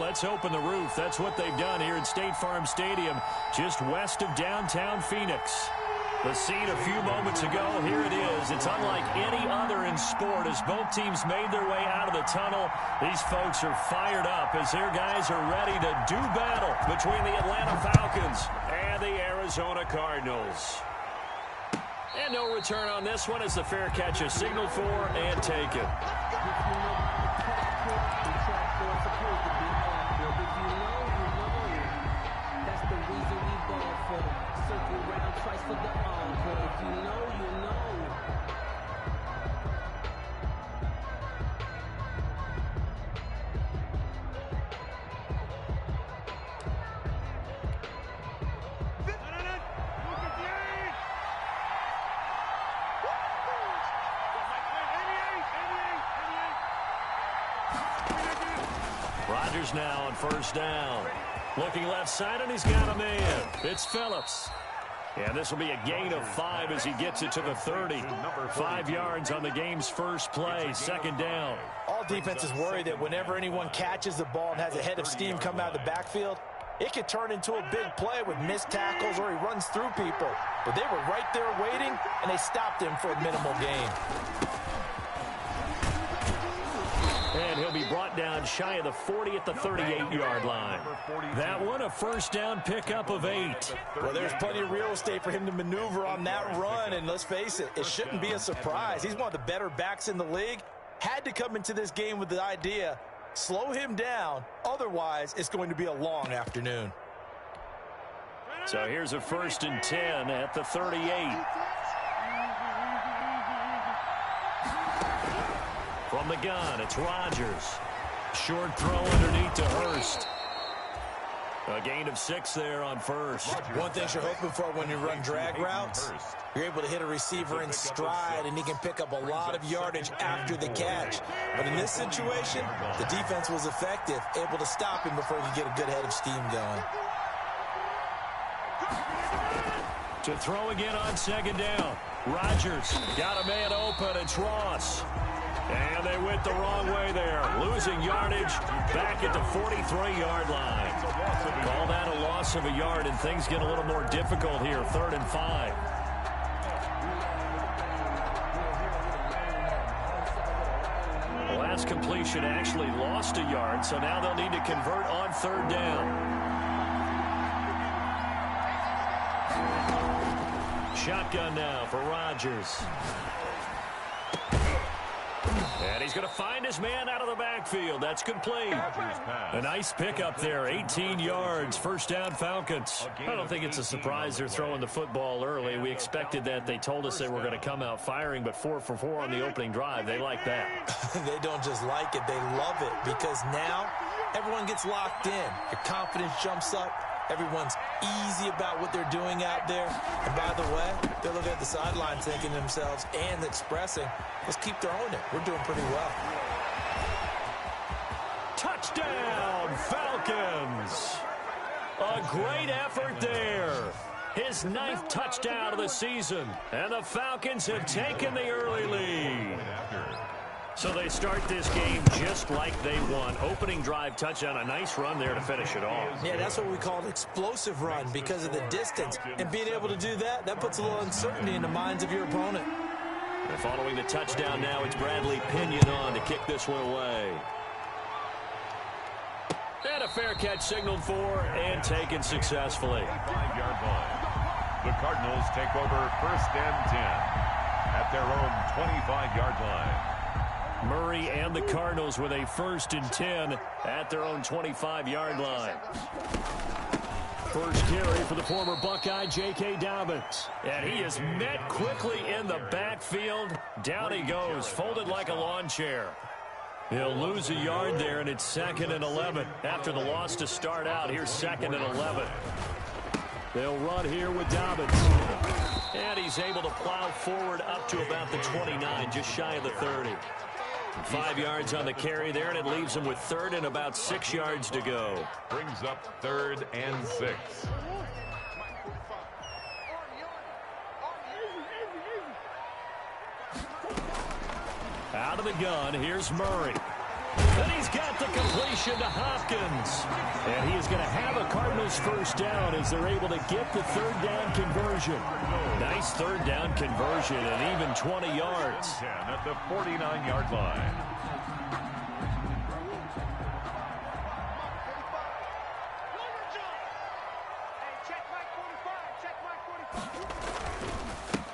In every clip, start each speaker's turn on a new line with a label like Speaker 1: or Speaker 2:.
Speaker 1: let's open the roof. That's what they've done here at State Farm Stadium, just west of downtown Phoenix. The scene a few moments ago, here it is. It's unlike any other in sport as both teams made their way out of the tunnel. These folks are fired up as their guys are ready to do battle between the Atlanta Falcons and the Arizona Cardinals. And no return on this one as the fair catch is signaled for and taken. Rodgers now on first down. Looking left side, and he's got a man. It's Phillips. And this will be a gain of 5 as he gets it to the 30. 5 yards on the game's first play, second down.
Speaker 2: All defenses worry that whenever anyone catches the ball and has a head of steam come out of the backfield, it could turn into a big play with missed tackles or he runs through people. But they were right there waiting, and they stopped him for a minimal gain.
Speaker 1: And he'll be brought down shy of the 40 at the 38-yard line. That one, a first down pickup of 8.
Speaker 2: Well, there's plenty of real estate for him to maneuver on that run, and let's face it, it shouldn't be a surprise. He's one of the better backs in the league. Had to come into this game with the idea, slow him down, otherwise it's going to be a long afternoon.
Speaker 1: So here's a 1st and 10 at the 38. From the gun, it's Rodgers. Short throw underneath to Hurst. A gain of 6 there on first.
Speaker 2: One thing you're hoping for when you run drag routes, you're able to hit a receiver in stride, and he can pick up a lot of yardage after the catch. But in this situation, the defense was effective, able to stop him before he could get a good head of steam going.
Speaker 1: To throw again on second down. Rodgers got a man open. It's Ross. And they went the wrong way there. Losing yardage back at the 43-yard line. Call that a loss of a yard, and things get a little more difficult here. 3rd and 5. The last completion actually lost a yard, so now they'll need to convert on 3rd down. Shotgun now for Rodgers. And he's going to find his man out of the backfield. That's complete. A nice pickup there. 18 yards. First down, Falcons. I don't think it's a surprise they're throwing the football early. We expected that. They told us they were going to come out firing, but 4 for 4 on the opening drive. They like that.
Speaker 2: They don't just like it. They love it because now everyone gets locked in. Your confidence jumps up. Everyone's easy about what they're doing out there. And by the way, they're looking at the sideline thinking to themselves and expressing, let's keep throwing it. We're doing pretty well.
Speaker 1: Touchdown, Falcons. A great effort there. His 9th touchdown of the season. And the Falcons have taken the early lead. So they start this game just like they won. Opening drive touchdown, a nice run there to finish it off.
Speaker 2: Yeah, that's what we call an explosive run because of the distance. And being able to do that, that puts a little uncertainty in the minds of your opponent.
Speaker 1: And following the touchdown now, it's Bradley Pinion on to kick this one away. And a fair catch signaled for and taken successfully.
Speaker 3: 5-yard line. The Cardinals take over 1st and 10 at their own 25-yard line.
Speaker 1: Murray and the Cardinals with a 1st and 10 at their own 25-yard line. First carry for the former Buckeye, J.K. Dobbins. And he is met quickly in the backfield. Down he goes, folded like a lawn chair. He'll lose a yard there, and it's 2nd and 11. After the loss to start out, here's 2nd and 11. They'll run here with Dobbins. And he's able to plow forward up to about the 29, just shy of the 30. 5 yards on the carry there, and it leaves him with 3rd and about 6 yards to go.
Speaker 3: Brings up 3rd and 6.
Speaker 1: Out of the gun, here's Murray. And he's got the completion to Hopkins. And he is going to have a Cardinals first down as they're able to get the third down conversion. Nice third down conversion and even 20 yards.
Speaker 3: 10 at the 49-yard line.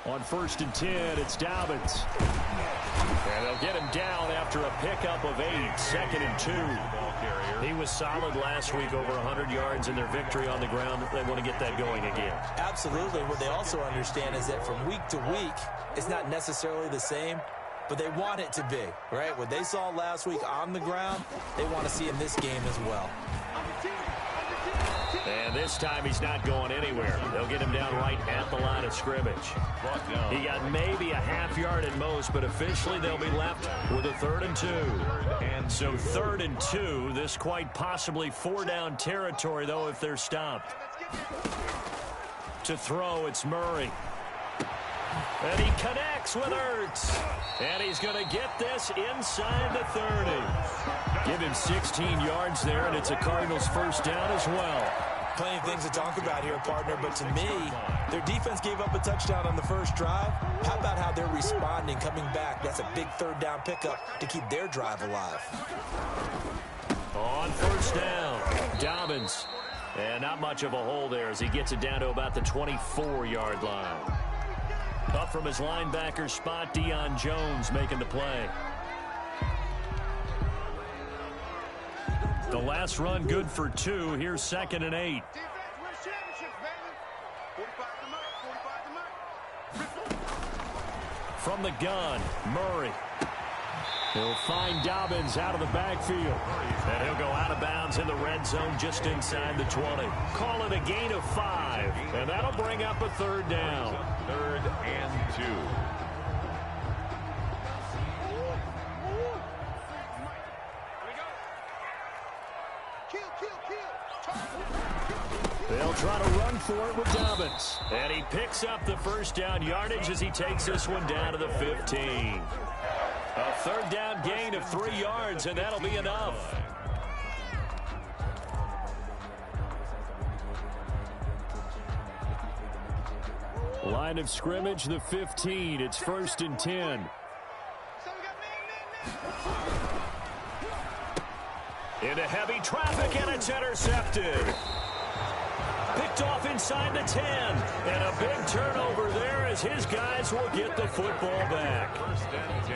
Speaker 1: On 1st and 10, it's Dobbins. And they'll get him down after a pickup of 8, 2nd and 2. He was solid last week, over 100 yards in their victory on the ground. They want to get that going again.
Speaker 2: Absolutely. What they also understand is that from week to week, it's not necessarily the same, but they want it to be, right? What they saw last week on the ground, they want to see in this game as well.
Speaker 1: And this time he's not going anywhere. They'll get him down right at the line of scrimmage. He got maybe a half yard at most, but officially they'll be left with a 3rd and 2. And so 3rd and 2, this quite possibly 4-down territory, though, if they're stopped. To throw, it's Murray. And he connects with Ertz. And he's going to get this inside the 30. Give him 16 yards there, and it's a Cardinals first down as well.
Speaker 2: Plenty of things to talk about here, partner, but to me, their defense gave up a touchdown on the first drive. How about how they're responding, coming back? That's a big 3rd down pickup to keep their drive alive.
Speaker 1: On 1st down, Dobbins. And not much of a hole there as he gets it down to about the 24-yard line. Up from his linebacker spot, Deion Jones making the play. The last run good for 2. Here's 2nd and 8. From the gun, Murray. He'll find Dobbins out of the backfield. And he'll go out of bounds in the red zone just inside the 20. Call it a gain of 5. And that'll bring up a 3rd down.
Speaker 3: 3rd and 2.
Speaker 1: They'll try to run for it with Dobbins. And he picks up the first down yardage as he takes this one down to the 15. A 3rd down gain of 3 yards, and that'll be enough. Line of scrimmage, the 15. It's 1st and 10. Into heavy traffic, and it's intercepted. Picked off inside the 10. And a big turnover there as his guys will get the football back.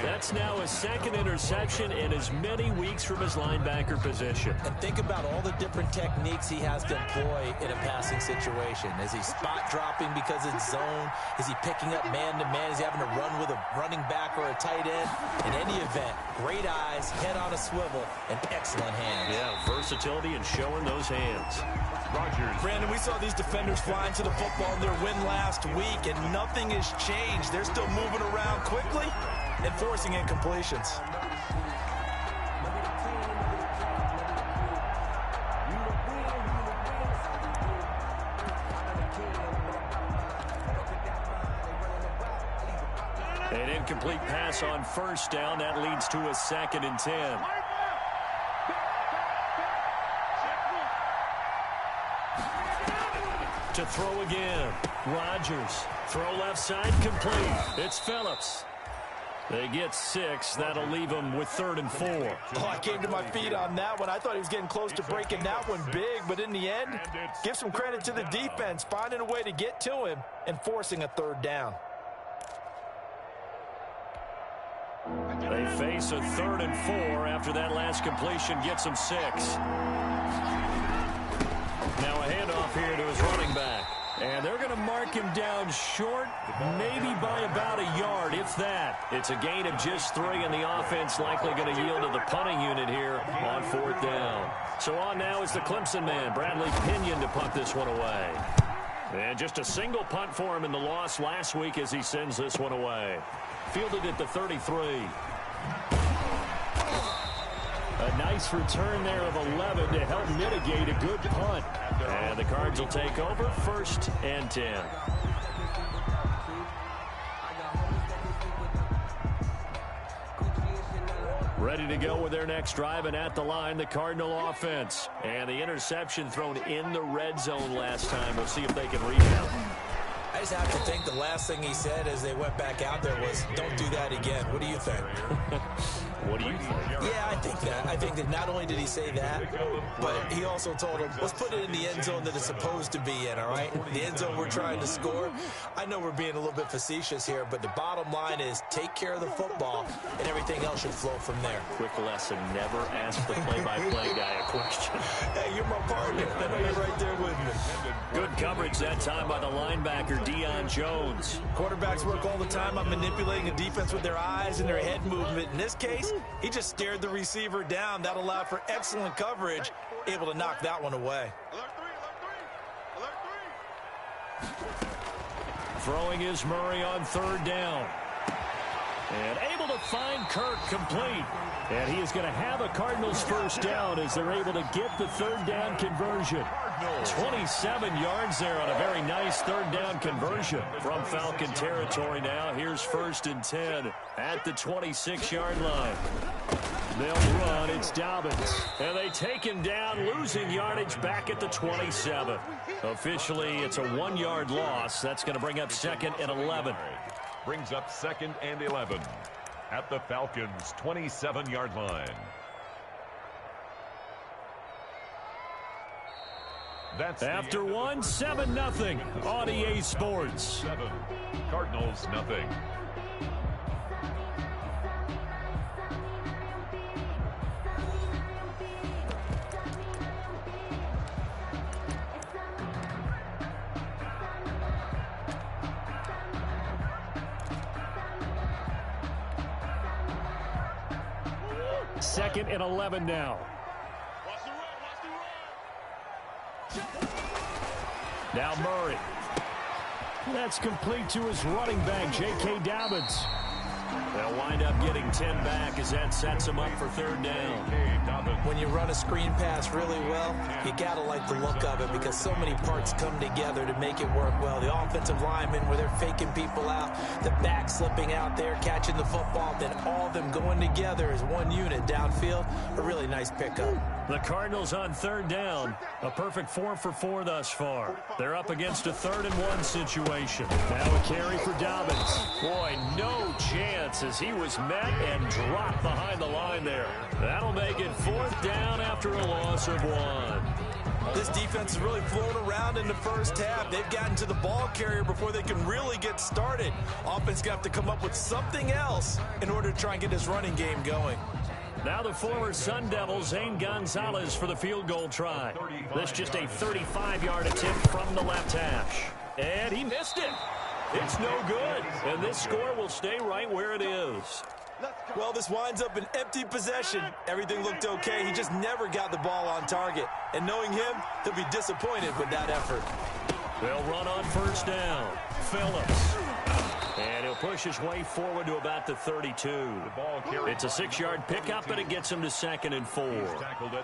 Speaker 1: That's now his 2nd interception in as many weeks from his linebacker position.
Speaker 2: And think about all the different techniques he has to employ in a passing situation. Is he spot dropping because it's zone? Is he picking up man-to-man? Is he having to run with a running back or a tight end? In any event, great eyes, head on a swivel, and excellent hands.
Speaker 1: Yeah, versatility and showing those hands.
Speaker 3: Rodgers.
Speaker 2: Brandon, we saw these defenders flying to the football in their win last week, and nothing has changed. They're still moving around quickly and forcing incompletions.
Speaker 1: An incomplete pass on 1st down. That leads to a 2nd and 10. To throw again. Rodgers. Throw left side complete. It's Phillips. They get 6. That'll leave them with 3rd and 4.
Speaker 2: Oh, I came to my feet on that one. I thought he was getting close to breaking that one big, but in the end, give some credit to the defense, finding a way to get to him and forcing a 3rd down.
Speaker 1: They face a 3rd and 4 after that last completion gets them 6. Now a handoff here to his running back. And they're going to mark him down short, maybe by about a yard, if that. It's a gain of just 3, and the offense likely going to yield to the punting unit here on 4th down. So on now is the Clemson man, Bradley Pinion, to punt this one away. And just a single punt for him in the loss last week as he sends this one away. Fielded at the 33. A nice return there of 11 to help mitigate a good punt. And the Cards will take over 1st and 10. Ready ready to go with their next drive, and at the line, the Cardinal offense. And the interception thrown in the red zone last time. We'll see if they can rebound.
Speaker 2: I just have to think the last thing he said as they went back out there was, don't do that again. What do you think?
Speaker 1: What do you think?
Speaker 2: Yeah, I think that. I think that not only did he say that, but he also told him, let's put it in the end zone that it's supposed to be in, all right? The end zone we're trying to score. I know we're being a little bit facetious here, but the bottom line is take care of the football, and everything else should flow from there.
Speaker 1: Quick lesson, never ask the play-by-play guy a question.
Speaker 2: Hey, you're my partner. I know you're right there with me.
Speaker 1: Good coverage that time by the linebacker, Deion Jones.
Speaker 2: Quarterbacks work all the time on manipulating a defense with their eyes and their head movement. In this case, he just stared the receiver down. That allowed for excellent coverage, able to knock that one away.
Speaker 1: Throwing is Murray on third down. And able to find Kirk complete. And he is going to have a Cardinals first down as they're able to get the third down conversion. 27 yards there on a very nice third down conversion from Falcon territory now. Here's 1st and 10 at the 26-yard line. They'll run. It's Dobbins. And they take him down, losing yardage back at the 27. Officially, it's a 1-yard loss. That's going to bring up 2nd and 11.
Speaker 3: Brings up 2nd and 11 at the Falcons' 27-yard line. That's
Speaker 1: after one, 7-0 on EA Sports.
Speaker 3: 7. Cardinals nothing.
Speaker 1: Second and 11 now. Now Murray. That's complete to his running back, J.K. Dobbins. They'll wind up getting 10 back as that sets him up for third down.
Speaker 2: When you run a screen pass really well, you got to like the look of it because so many parts come together to make it work well. The offensive linemen where they're faking people out, the back slipping out there, catching the football, then all of them going together as one unit downfield. A really nice pickup.
Speaker 1: The Cardinals on third down. A perfect 4 for 4 thus far. They're up against a 3rd and 1 situation. Now a carry for Dobbins. Boy, no chance as he was met and dropped behind the line there. That'll make it 4th down after a loss of 1.
Speaker 2: This defense is really flown around in the first half. They've gotten to the ball carrier before they can really get started. Offense got to come up with something else in order to try and get this running game going.
Speaker 1: Now the former Sun Devil, Zane Gonzalez, for the field goal try. This just a 35-yard attempt from the left hash. And he missed it. It's no good. And this score will stay right where it is.
Speaker 2: Well, this winds up an empty possession. Everything looked okay. He just never got the ball on target. And knowing him, he'll be disappointed with that effort.
Speaker 1: They'll run on first down. Phillips. And he'll push his way forward to about the 32. It's a 6-yard pickup, and it gets him to 2nd and 4.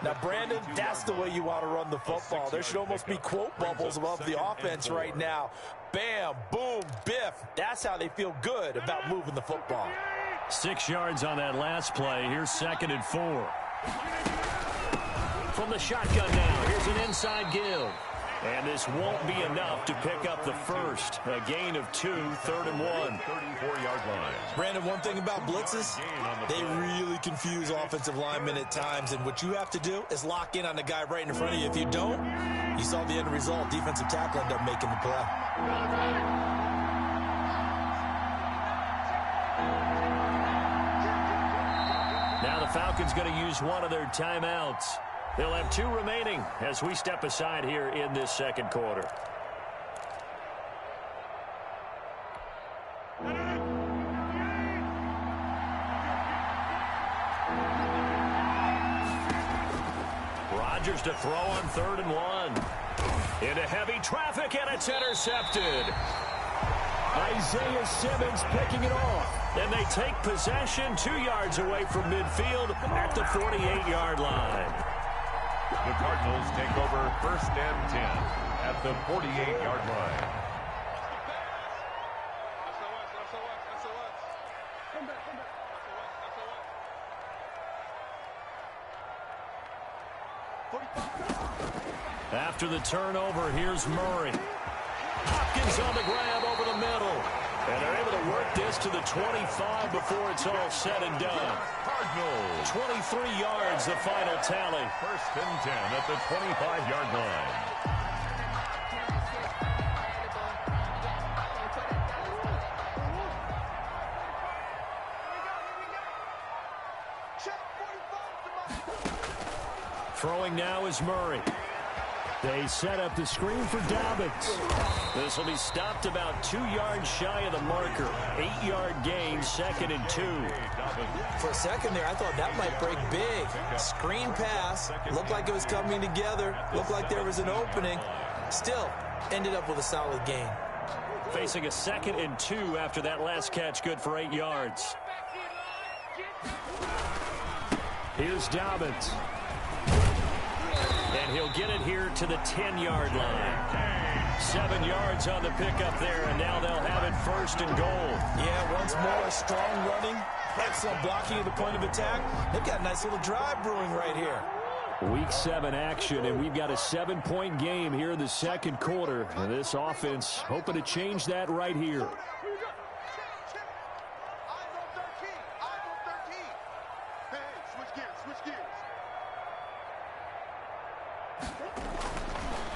Speaker 2: Now, Brandon, that's the way you want to run the football. There should almost be quote bubbles above the offense right now. Bam, boom, biff. That's how they feel good about moving the football.
Speaker 1: 6 yards on that last play. Here's 2nd and 4. From the shotgun now, here's an inside give. And this won't be enough to pick up the first. A gain of 2, 3rd and 1.
Speaker 3: 34-yard line.
Speaker 2: Brandon, one thing about blitzes, they really confuse offensive linemen at times. And what you have to do is lock in on the guy right in front of you. If you don't, you saw the end result. Defensive tackle ended up making the play.
Speaker 1: Now the Falcons going to use one of their timeouts. They'll have 2 remaining as we step aside here in this second quarter. Rodgers to throw on 3rd and 1. Into heavy traffic, and it's intercepted. Isaiah Simmons picking it off. And they take possession 2 yards away from midfield at the 48-yard line.
Speaker 3: The Cardinals take over 1st and 10 at the 48-yard line.
Speaker 1: After the turnover, here's Murray. Hopkins on the grab over the middle. And they're able to work this to the 25 before it's all said and done.
Speaker 3: Cardinals.
Speaker 1: 23 yards, the final tally.
Speaker 3: First and 10 at the 25-yard line.
Speaker 1: Throwing now is Murray. They set up the screen for Dobbins. This will be stopped about 2 yards shy of the marker. 8-yard gain, 2nd and 2.
Speaker 2: For a second there, I thought that might break big. Screen pass. Looked like it was coming together. Looked like there was an opening. Still, ended up with a solid gain.
Speaker 1: Facing a 2nd and 2 after that last catch, good for 8 yards. Here's Dobbins. And he'll get it here to the 10-yard line. 7 yards on the pickup there, and now they'll have it 1st and goal.
Speaker 2: Yeah, once more, strong running, excellent blocking at the point of attack. They've got a nice little drive brewing right here.
Speaker 1: Week 7 action, and we've got a 7-point game here in the second quarter. And this offense hoping to change that right here.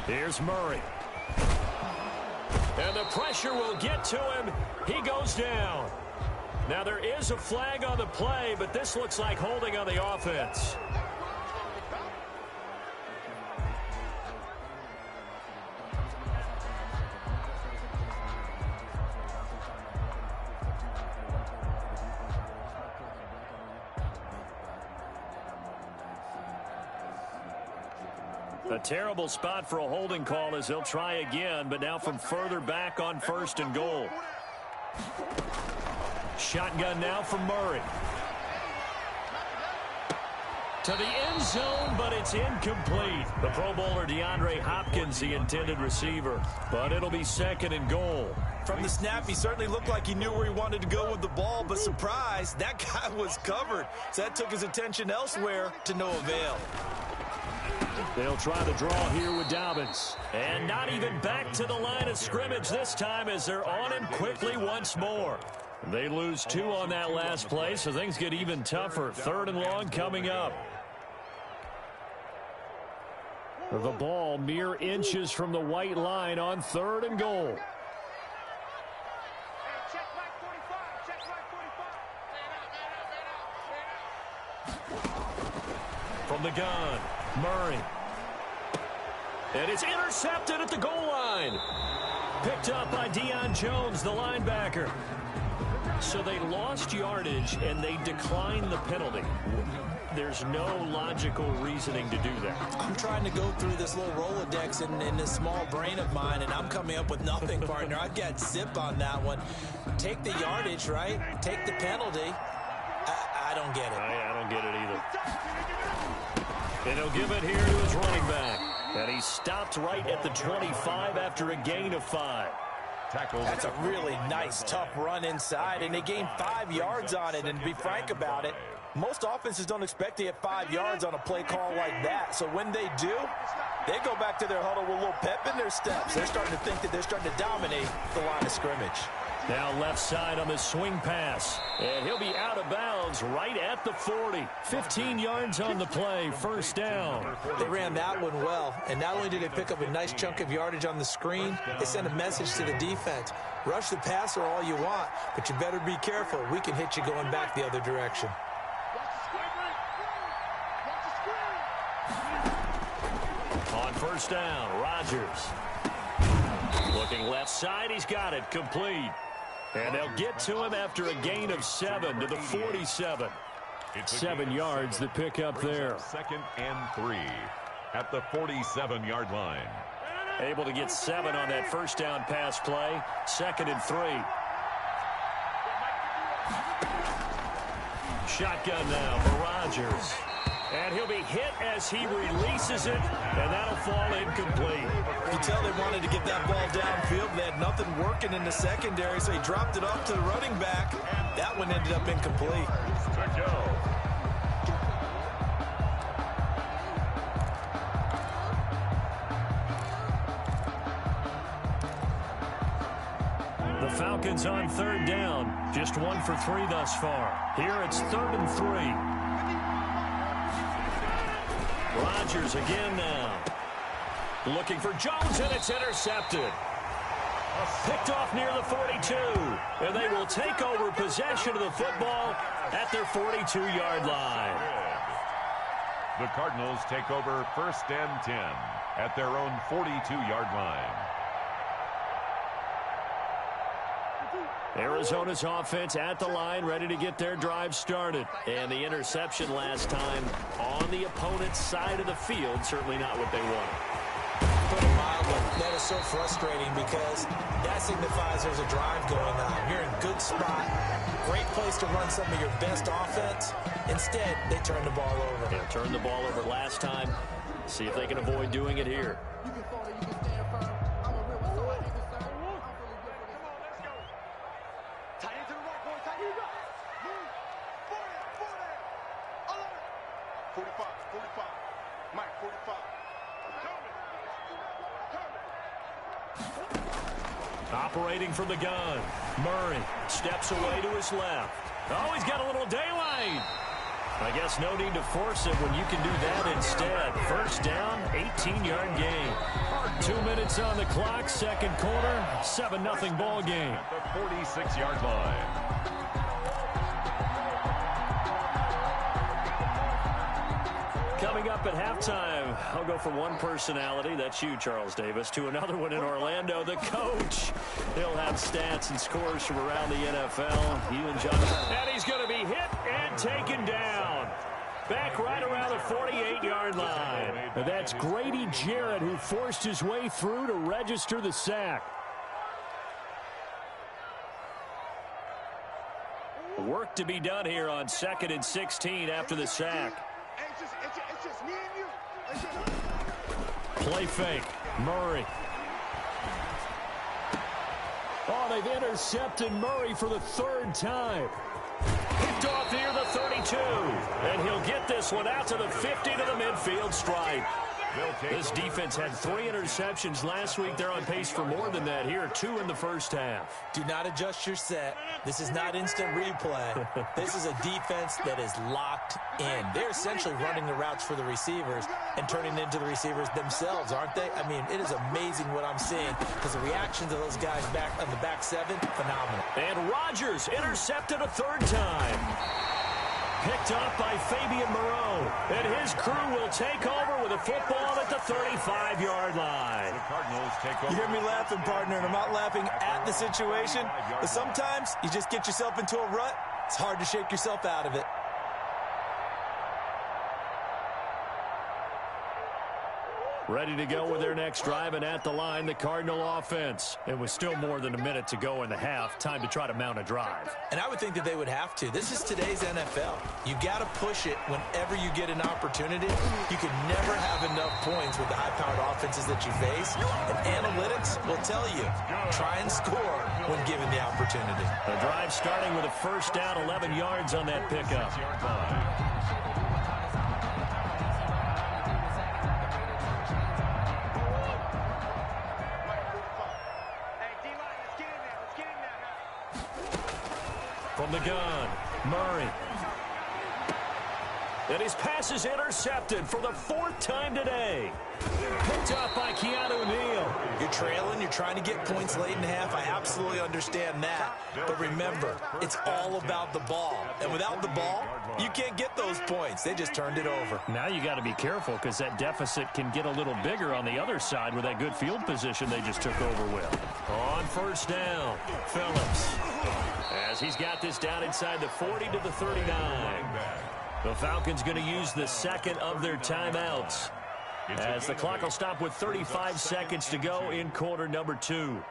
Speaker 1: Here's Murray. And the pressure will get to him. He goes down. Now there is a flag on the play, but this looks like holding on the offense. A terrible spot for a holding call as they'll try again, but now from further back on 1st and goal. Shotgun now from Murray. To the end zone, but it's incomplete. The Pro Bowler DeAndre Hopkins, the intended receiver, but it'll be 2nd and goal.
Speaker 2: From the snap, he certainly looked like he knew where he wanted to go with the ball, but surprise, that guy was covered. So that took his attention elsewhere to no avail.
Speaker 1: They'll try the draw here with Dobbins. And not even back to the line of scrimmage this time as they're on him quickly once more. They lose 2 on that last play, so things get even tougher. 3rd and long coming up. The ball mere inches from the white line on 3rd and goal. From the gun, Murray. And it's intercepted at the goal line. Picked up by Deion Jones, the linebacker. So they lost yardage, and they declined the penalty. There's no logical reasoning to do that.
Speaker 2: I'm trying to go through this little Rolodex in this small brain of mine, and I'm coming up with nothing, partner. I've got zip on that one. Take the yardage, right? Take the penalty. I don't get it.
Speaker 1: I don't get it either. And he'll give it here to his running back. And he stopped right at the 25 after a gain of 5.
Speaker 2: That's a really nice, tough run inside, and they gained 5 yards on it. And to be frank about it, most offenses don't expect to get 5 yards on a play call like that. So when they do, they go back to their huddle with a little pep in their steps. They're starting to think that they're starting to dominate the line of scrimmage.
Speaker 1: Now left side on the swing pass. And he'll be out of bounds right at the 40. 15 yards on the play, 1st down.
Speaker 2: They ran that one well. And not only did they pick up a nice chunk of yardage on the screen, they sent a message to the defense. Rush the passer all you want, but you better be careful. We can hit you going back the other direction.
Speaker 1: On 1st down, Rodgers. Looking left side, he's got it, complete. And they'll get to him after a gain of 7 to the 47. 7 yards the pick up there.
Speaker 3: 2nd and 3 at the 47-yard line.
Speaker 1: Able to get 7 on that 1st down pass play. 2nd and 3. Shotgun now for Rodgers. And he'll be hit as he releases it, and that'll fall incomplete.
Speaker 2: You tell they wanted to get that ball downfield. They had nothing working in the secondary, so he dropped it off to the running back. That one ended up incomplete.
Speaker 3: To go.
Speaker 1: The Falcons on third down. Just 1 for 3 thus far. Here it's 3rd and 3. Rodgers again now. Looking for Jones, and it's intercepted. Picked off near the 42. And they will take over possession of the football at their 42-yard line.
Speaker 3: The Cardinals take over 1st and 10 at their own 42-yard line.
Speaker 1: Arizona's offense at the line, ready to get their drive started. And the interception last time on the opponent's side of the field, certainly not what they wanted.
Speaker 2: Put it mildly, that is so frustrating because that signifies there's a drive going on. You're in a good spot, great place to run some of your best offense. Instead, they turn the ball over.
Speaker 1: Yeah, turned the ball over last time. See if they can avoid doing it here. Operating from the gun. Murray steps away to his left. Oh, he's got a little daylight. I guess no need to force it when you can do that instead. 1st down, 18-yard gain. 2 minutes on the clock, 2nd quarter, 7-0 ball game.
Speaker 3: At the 46-yard line.
Speaker 1: Coming up at halftime, I'll go from one personality, that's you, Charles Davis, to another one in Orlando, the coach. He'll have stats and scores from around the NFL. You and John. And he's going to be hit and taken down. Back right around the 48-yard line. And that's Grady Jarrett who forced his way through to register the sack. Work to be done here on 2nd and 16 after the sack. Play fake. Murray. Oh, they've intercepted Murray for the 3rd time. Picked off near the 32. And he'll get this one out to the 50 to the midfield stripe. This defense had 3 interceptions last week. They're on pace for more than that here. 2 in the first half.
Speaker 2: Do not adjust your set. This is not instant replay. This is a defense that is locked in. They're essentially running the routes for the receivers and turning into the receivers themselves, aren't they? I mean, it is amazing what I'm seeing because the reactions of those guys back on the back 7, phenomenal.
Speaker 1: And Rodgers intercepted a 3rd time. Picked up by Fabian Moreau. And his crew will take over with a football at the 35-yard line.
Speaker 3: The Cardinals take over.
Speaker 2: You hear me laughing, partner, and I'm not laughing at the situation. But sometimes you just get yourself into a rut. It's hard to shake yourself out of it.
Speaker 1: Ready to go with their next drive, and at the line, the Cardinal offense. It was still more than a minute to go in the half. Time to try to mount a drive.
Speaker 2: And I would think that they would have to. This is today's NFL. You got to push it whenever you get an opportunity. You can never have enough points with the high-powered offenses that you face. And analytics will tell you, try and score when given the opportunity.
Speaker 1: The drive starting with a 1st down, 11 yards on that pickup. From the gun, Murray. And his pass is intercepted for the 4th time today. Picked up by Keanu Neal.
Speaker 2: You're trailing, you're trying to get points late in the half. I absolutely understand that. But remember, it's all about the ball. And without the ball, you can't get those points. They just turned it over.
Speaker 1: Now you got to be careful because that deficit can get a little bigger on the other side with that good field position they just took over with. On 1st down, Phillips. As he's got this down inside the 40 to the 39. The Falcons going to use the 2nd of their timeouts, as the clock will stop with 35 seconds to go in quarter number 2.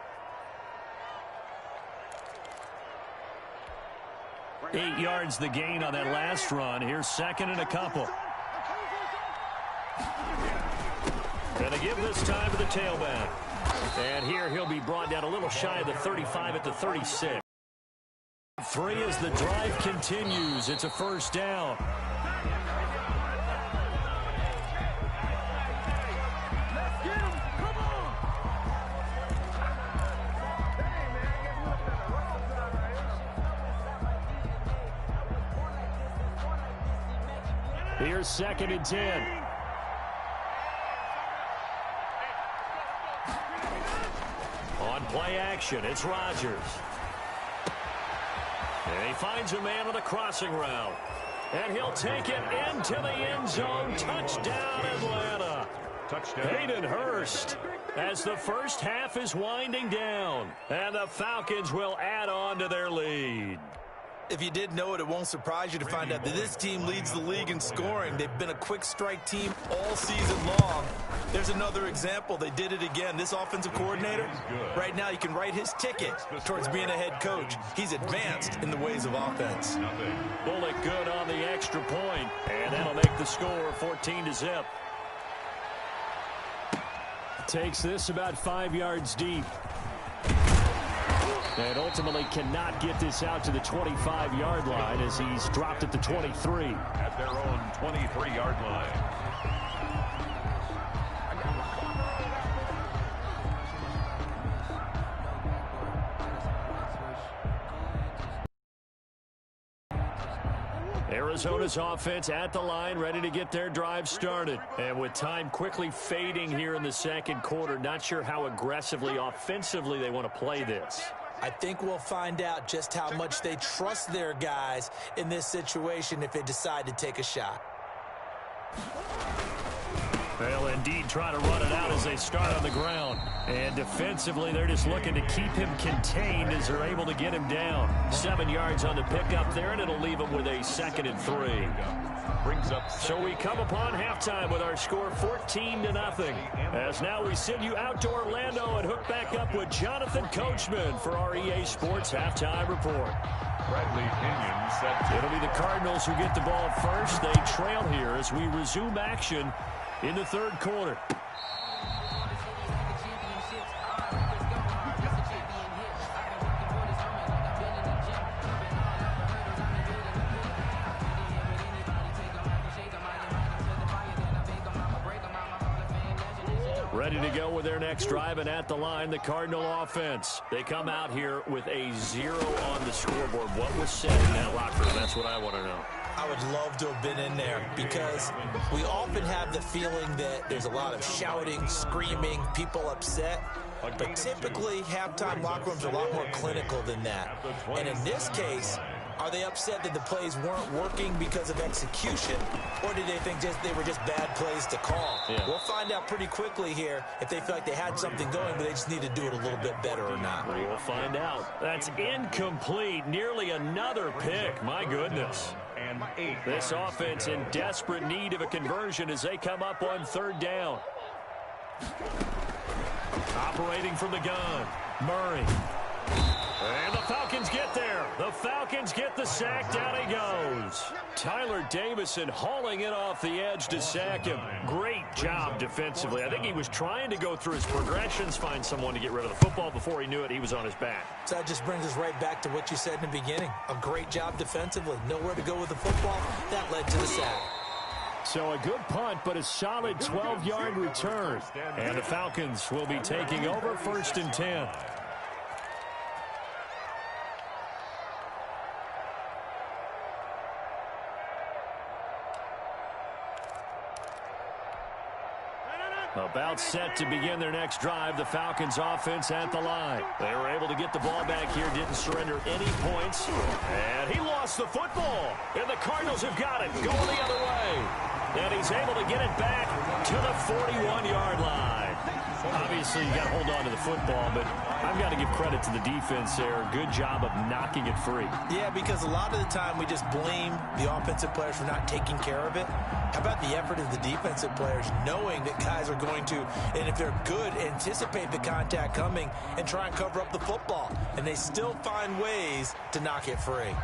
Speaker 1: 8 yards the gain on that last run. Here's 2nd and a couple. And they give this time to the tailback. And here he'll be brought down a little shy of the 35 at the 36. 3 as the drive continues. It's a 1st down. Here's 2nd and 10. On play action, it's Rodgers. And he finds a man on the crossing route. And he'll take it into the end zone. Touchdown, Atlanta.
Speaker 3: Touchdown.
Speaker 1: Hayden Hurst, as the first half is winding down. And the Falcons will add on to their lead.
Speaker 2: If you did know it, it won't surprise you to find out that this team leads the league in scoring. They've been a quick strike team all season long. There's another example. They did it again. This offensive coordinator, right now you can write his ticket towards being a head coach. He's advanced in the ways of offense.
Speaker 1: Bullock good on the extra point, and that'll make the score 14-0. Takes this about 5 yards deep. And ultimately cannot get this out to the 25-yard line as he's dropped at the 23.
Speaker 3: At their own 23-yard line.
Speaker 1: Arizona's offense at the line, ready to get their drive started. And with time quickly fading here in the second quarter, not sure how aggressively, offensively they want to play this.
Speaker 2: I think we'll find out just how much they trust their guys in this situation if they decide to take a shot.
Speaker 1: They'll indeed try to run it out as they start on the ground. And defensively, they're just looking to keep him contained as they're able to get him down. 7 yards on the pickup there, and it'll leave him with a 2nd and 3.
Speaker 3: Brings up.
Speaker 1: So we come upon halftime with our score 14-0. As now we send you out to Orlando and hook back up with Jonathan Coachman for our EA Sports Halftime Report.
Speaker 3: Bradley Pinion set.
Speaker 1: It'll be the Cardinals who get the ball first. They trail here as we resume action in the third quarter. Ready to go with their next drive, and at the line, the Cardinal offense. They come out here with a 0 on the scoreboard. What was said in that locker room? That's what I want to know.
Speaker 2: I would love to have been in there because we often have the feeling that there's a lot of shouting, screaming, people upset. But typically, halftime locker rooms are a lot more clinical than that. And in this case, are they upset that the plays weren't working because of execution, or did they think they were just bad plays to call?
Speaker 1: Yeah.
Speaker 2: We'll find out pretty quickly here if they feel like they had something going, but they just need to do it a little bit better or not.
Speaker 1: We'll find out. That's incomplete. Nearly another pick. My goodness.
Speaker 3: And 8.
Speaker 1: This offense in desperate need of a conversion as they come up on 3rd down. Operating from the gun, Murray. And the Falcons get there. The Falcons get the sack. Down he goes. Tyler Davison hauling it off the edge to sack him. Great job defensively. I think he was trying to go through his progressions, find someone to get rid of the football. Before he knew it, he was on his back.
Speaker 2: So that just brings us right back to what you said in the beginning. A great job defensively. Nowhere to go with the football. That led to the sack.
Speaker 1: So a good punt, but a solid 12-yard return. And the Falcons will be taking over 1st and 10. About set to begin their next drive, the Falcons offense at the line. They were able to get the ball back here, didn't surrender any points. And he lost the football. And the Cardinals have got it, going the other way. And he's able to get it back to the 41-yard line. Obviously, you got to hold on to the football, but I've got to give credit to the defense there. Good job of knocking it free.
Speaker 2: Yeah, because a lot of the time we just blame the offensive players for not taking care of it. How about the effort of the defensive players knowing that guys are going to, and if they're good, anticipate the contact coming and try and cover up the football. And they still find ways to knock it free.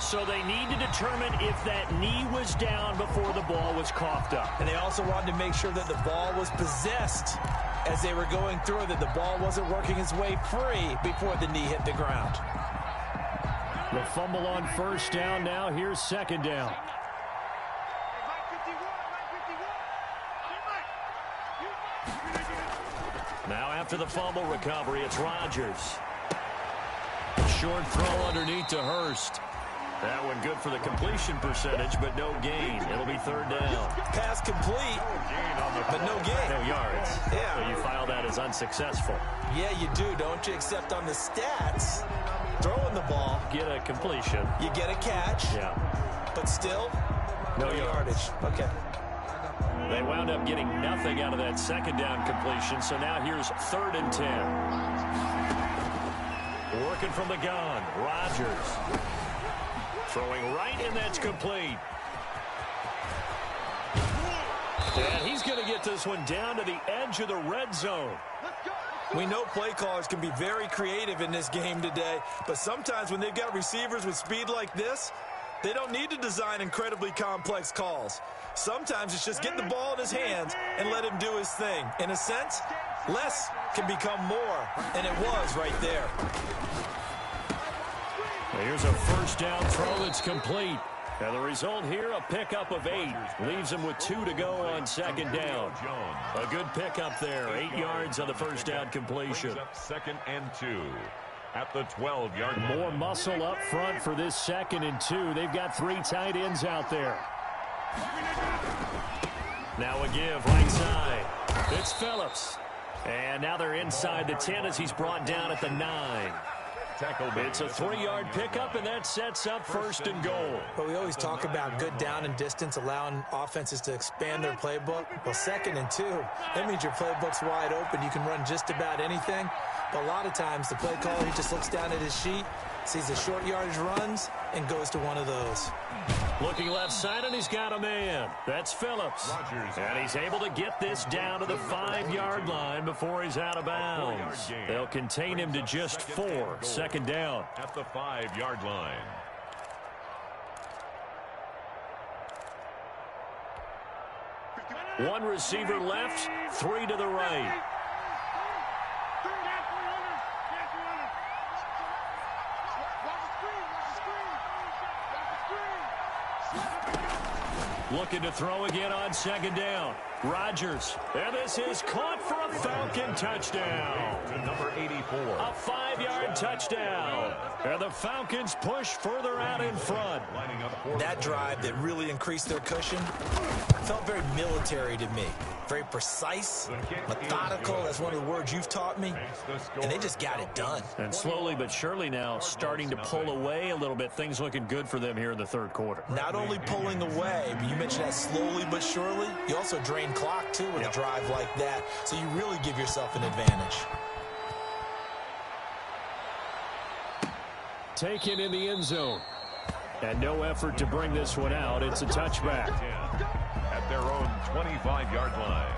Speaker 1: So they need to determine if that knee was down before the ball was coughed up.
Speaker 2: And they also wanted to make sure that the ball was possessed as they were going through, that the ball wasn't working its way free before the knee hit the ground.
Speaker 1: The fumble on 1st down now. Here's 2nd down. Now after the fumble recovery, it's Rodgers. Short throw underneath to Hurst. That one good for the completion percentage, but no gain. It'll be third down.
Speaker 2: Pass complete, but no gain.
Speaker 1: No yards.
Speaker 2: Yeah.
Speaker 1: So you file that as unsuccessful.
Speaker 2: Yeah, you do, don't you? Except on the stats, throwing the ball.
Speaker 1: Get a completion.
Speaker 2: You get a catch.
Speaker 1: Yeah.
Speaker 2: But still,
Speaker 1: no yardage.
Speaker 2: Okay.
Speaker 1: They wound up getting nothing out of that second down completion, so now here's 3rd and 10. Working from the gun, Rodgers. Throwing right, and that's complete. And he's going to get this one down to the edge of the red zone.
Speaker 2: We know play callers can be very creative in this game today, but sometimes when they've got receivers with speed like this, they don't need to design incredibly complex calls. Sometimes it's just get the ball in his hands and let him do his thing. In a sense, less can become more, and it was right there.
Speaker 1: Here's a first down throw that's complete. And the result here, a pickup of 8. Leaves him with 2 to go on second down. A good pickup there. 8 yards on the first down completion.
Speaker 3: 2nd and 2 at the 12-yard line.
Speaker 1: More muscle up front for this 2nd and 2. They've got 3 tight ends out there. Now a give right side. It's Phillips. And now they're inside the 10 as he's brought down at the 9. It's a 3-yard pickup, and that sets up 1st and goal.
Speaker 2: But we always talk about good down and distance, allowing offenses to expand their playbook. Well, 2nd and 2, that means your playbook's wide open. You can run just about anything. But a lot of times, the play caller, he just looks down at his sheet, sees the short yardage runs, and goes to one of those.
Speaker 1: Looking left side, and he's got a man. That's Phillips. And he's able to get this down to the 5-yard line before he's out of bounds. They'll contain him to just 4. 2nd down.
Speaker 3: At the 5-yard line.
Speaker 1: One receiver left, 3 to the right. Looking to throw again on 2nd down. Rodgers. And this is caught for a Falcon touchdown.
Speaker 3: To number 84.
Speaker 1: A 5-yard touchdown. And the Falcons push further out in front.
Speaker 2: That drive that really increased their cushion felt very military to me. Very precise, methodical. That's one of the words you've taught me. And they just got it done.
Speaker 1: And slowly but surely now starting to pull away a little bit. Things looking good for them here in the 3rd quarter.
Speaker 2: Not only pulling away, but you mentioned that slowly but surely. You also drain clock, too, with a drive like that. So you really give yourself an advantage.
Speaker 1: Taken in the end zone. And no effort to bring this one out. It's a touchback.
Speaker 3: At their own 25-yard line.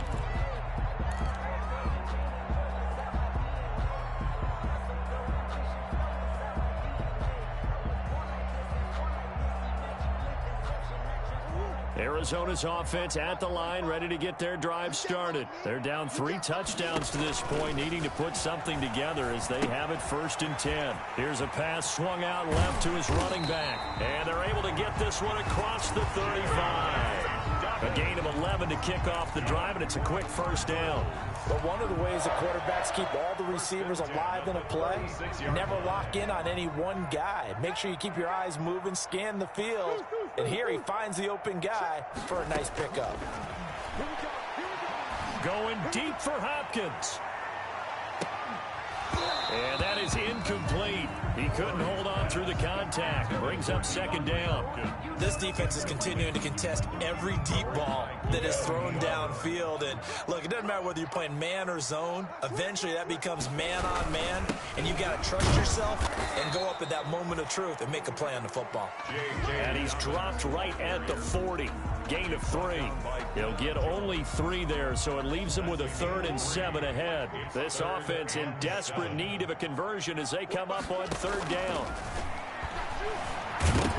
Speaker 1: Arizona's offense at the line, ready to get their drive started. They're down 3 touchdowns to this point, needing to put something together as they have it 1st and 10. Here's a pass swung out left to his running back. And they're able to get this one across the 35. A gain of 11 to kick off the drive, and it's a quick 1st down.
Speaker 2: But one of the ways the quarterbacks keep all the receivers alive in a play, never lock in on any one guy. Make sure you keep your eyes moving, scan the field. And here he finds the open guy for a nice pickup.
Speaker 1: Going deep for Hopkins. And that is incomplete. He couldn't hold on through the contact. Brings up 2nd down.
Speaker 2: This defense is continuing to contest every deep ball that is thrown downfield. And look, it doesn't matter whether you're playing man or zone. Eventually that becomes man on man. And you've got to trust yourself and go up at that moment of truth and make a play on the football.
Speaker 1: And he's dropped right at the 40. Gain of 3. He'll get only 3 there, so it leaves him with a 3rd and 7 ahead. This offense in desperate need of a conversion as they come up on 3rd down.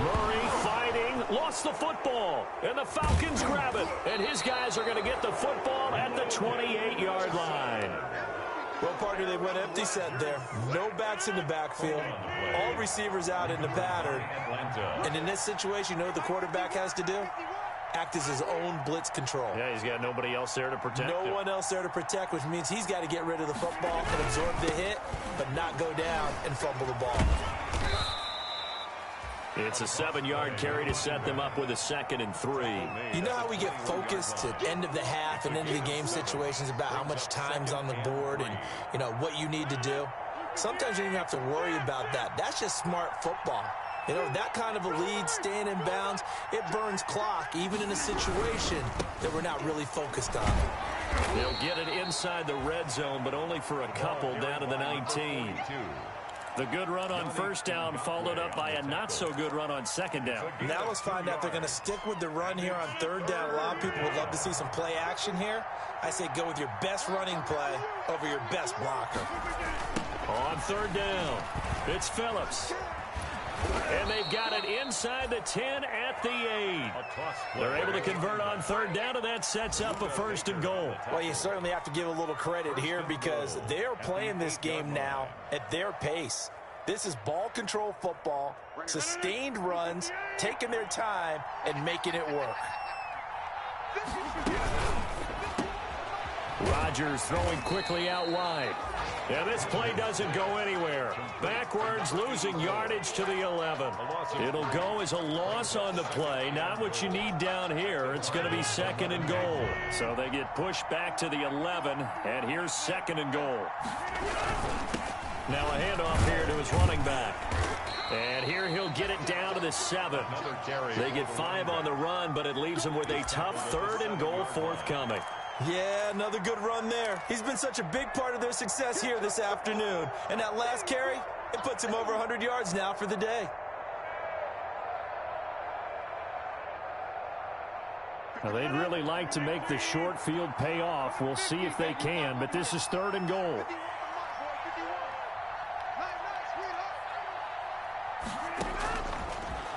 Speaker 1: Murray fighting, lost the football, and the Falcons grab it. And his guys are going to get the football at the 28-yard line.
Speaker 2: Well, partner, they went empty set there. No backs in the backfield. All receivers out in the pattern. And in this situation, you know what the quarterback has to do? Act as his own blitz control.
Speaker 1: Yeah, he's got nobody else there to protect him.
Speaker 2: No one else there to protect, which means he's got to get rid of the football and absorb the hit, but not go down and fumble the ball.
Speaker 1: It's a 7-yard carry to set them up with a 2nd and 3.
Speaker 2: You know how we get focused at end of the half and end of the game situations about how much time's on the board and, you know, what you need to do? Sometimes you don't even have to worry about that. That's just smart football. You know, that kind of a lead, staying in bounds, it burns clock, even in a situation that we're not really focused on.
Speaker 1: They'll get it inside the red zone, but only for a couple down to the 19. The good run on 1st down followed up by a not-so-good run on 2nd down.
Speaker 2: Now let's find out if they're going to stick with the run here on 3rd down. A lot of people would love to see some play action here. I say go with your best running play over your best blocker.
Speaker 1: On 3rd down, it's Phillips. And they've got it inside the 10 at the 8. They're able to convert on 3rd down, and that sets up a 1st and goal.
Speaker 2: Well, you certainly have to give a little credit here because they're playing this game now at their pace. This is ball control football, sustained runs, taking their time, and making it work.
Speaker 1: Rodgers throwing quickly out wide. And this play doesn't go anywhere. Backwards, losing yardage to the 11. It'll go as a loss on the play. Not what you need down here. It's going to be 2nd and goal. So they get pushed back to the 11, and here's 2nd and goal. Now a handoff here to his running back. And here he'll get it down to the 7. They get 5 on the run, but it leaves them with a tough 3rd and goal forthcoming.
Speaker 2: Yeah, another good run there. He's been such a big part of their success here this afternoon. And that last carry, it puts him over 100 yards now for the day.
Speaker 1: Well, they'd really like to make the short field pay off. We'll see if they can, but this is 3rd and goal.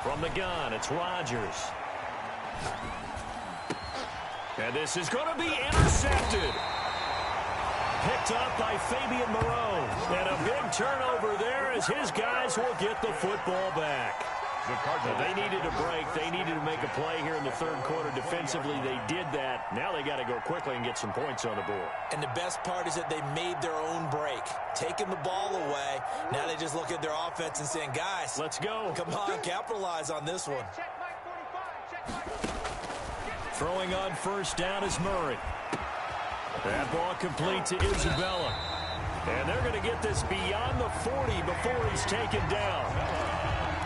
Speaker 1: From the gun, it's Rodgers. And this is going to be intercepted. Picked up by Fabian Moreau. And a big turnover there as his guys will get the football back. They needed a break. They needed to make a play here in the 3rd quarter defensively. They did that. Now they got to go quickly and get some points on the board.
Speaker 2: And the best part is that they made their own break. Taking the ball away. Now they just look at their offense and saying, guys,
Speaker 1: let's go.
Speaker 2: Come on, capitalize on this one.
Speaker 1: Throwing on 1st down is Murray. That ball complete to Isabella. And they're going to get this beyond the 40 before he's taken down.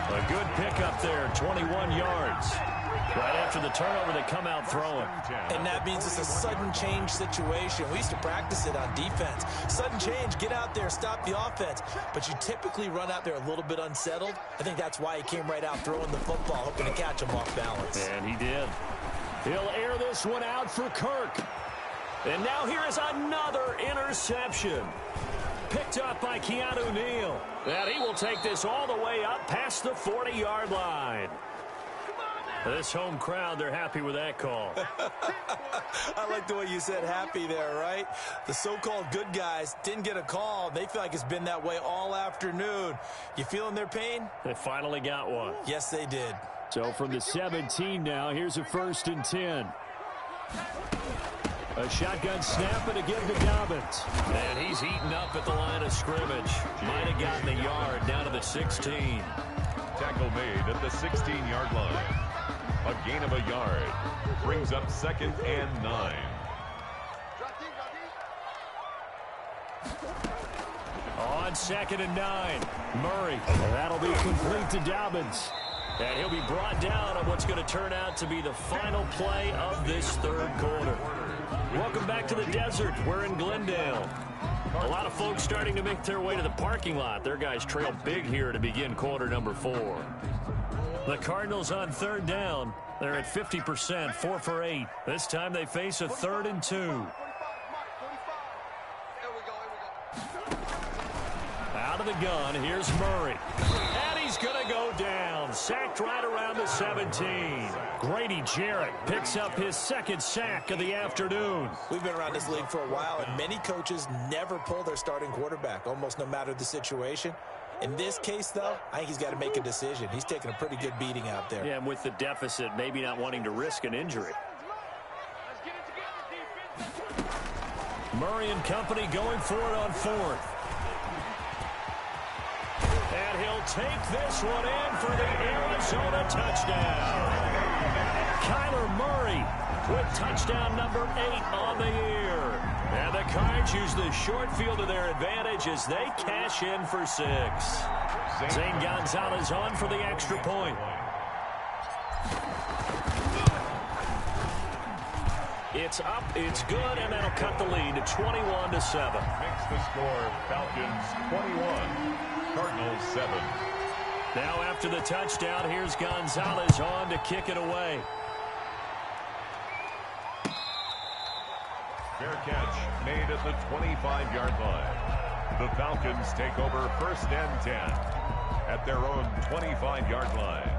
Speaker 1: A good pickup there, 21 yards. Right after the turnover, they come out throwing.
Speaker 2: And that means it's a sudden change situation. We used to practice it on defense. Sudden change, get out there, stop the offense. But you typically run out there a little bit unsettled. I think that's why he came right out throwing the football, hoping to catch him off balance.
Speaker 1: And he did. He'll air this one out for Kirk. And now here is another interception. Picked up by Keanu Neal. And he will take this all the way up past the 40-yard line. This home crowd, they're happy with that call.
Speaker 2: I like the way you said happy there, right? The so-called good guys didn't get a call. They feel like it's been that way all afternoon. You feeling their pain?
Speaker 1: They finally got one.
Speaker 2: Yes, they did.
Speaker 1: So from the 17 now, here's a 1st and 10. A shotgun snap and a give to Dobbins. And he's eaten up at the line of scrimmage. Might have gotten a yard down to the 16.
Speaker 3: Tackle made at the 16-yard line. A gain of a yard. Brings up 2nd and 9.
Speaker 1: On 2nd and 9. Murray. And that'll be complete to Dobbins. And he'll be brought down on what's going to turn out to be the final play of this 3rd quarter. Welcome back to the desert. We're in Glendale. A lot of folks starting to make their way to the parking lot. Their guys trail big here to begin quarter number 4. The Cardinals on 3rd down. They're at 50%, 4 for 8. This time they face a 3rd and 2. Out of the gun, here's Murray. And he's going to go down. Sacked right around the 17. Grady Jarrett picks up his 2nd sack of the afternoon.
Speaker 2: We've been around this league for a while, and many coaches never pull their starting quarterback, almost no matter the situation. In this case, though, I think he's got to make a decision. He's taking a pretty good beating out there.
Speaker 1: Yeah, and with the deficit, maybe not wanting to risk an injury. Murray and company going for it on 4th. And he'll take this one in for the Arizona touchdown. Kyler Murray with touchdown number 8 on the year. And the Cards use the short field to their advantage as they cash in for 6. Zane Gonzalez on for the extra point. It's up, it's good, and that'll cut the lead to 21-7.
Speaker 3: Makes the score Falcons 21, Cardinals 7.
Speaker 1: Now after the touchdown, here's Gonzalez on to kick it away.
Speaker 3: Fair catch made at the 25-yard line. The Falcons take over 1st and 10 at their own 25-yard line.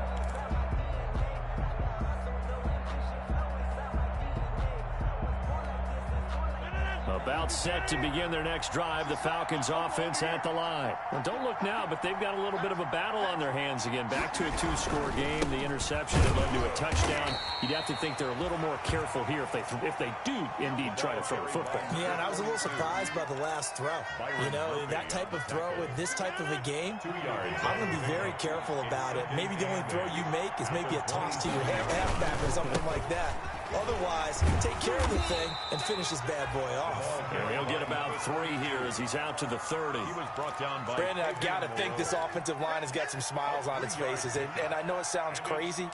Speaker 1: About set to begin their next drive, the Falcons offense at the line. Well, don't look now, but they've got a little bit of a battle on their hands again. Back to a 2-score game. The interception that led to a touchdown. You'd have to think they're a little more careful here if they do indeed try to throw the football.
Speaker 2: Yeah, and I was a little surprised by the last throw. You know, that type of throw with this type of a game, I'm going to be very careful about it. Maybe the only throw you make is maybe a toss to your halfback or something like that. Otherwise, take care of the thing and finish this bad boy off.
Speaker 1: Yeah, he'll get about 3 here as he's out to the 30.
Speaker 3: He was brought down by
Speaker 2: Brandon, I've got to think this offensive line has got some smiles on its faces. And I know it sounds crazy,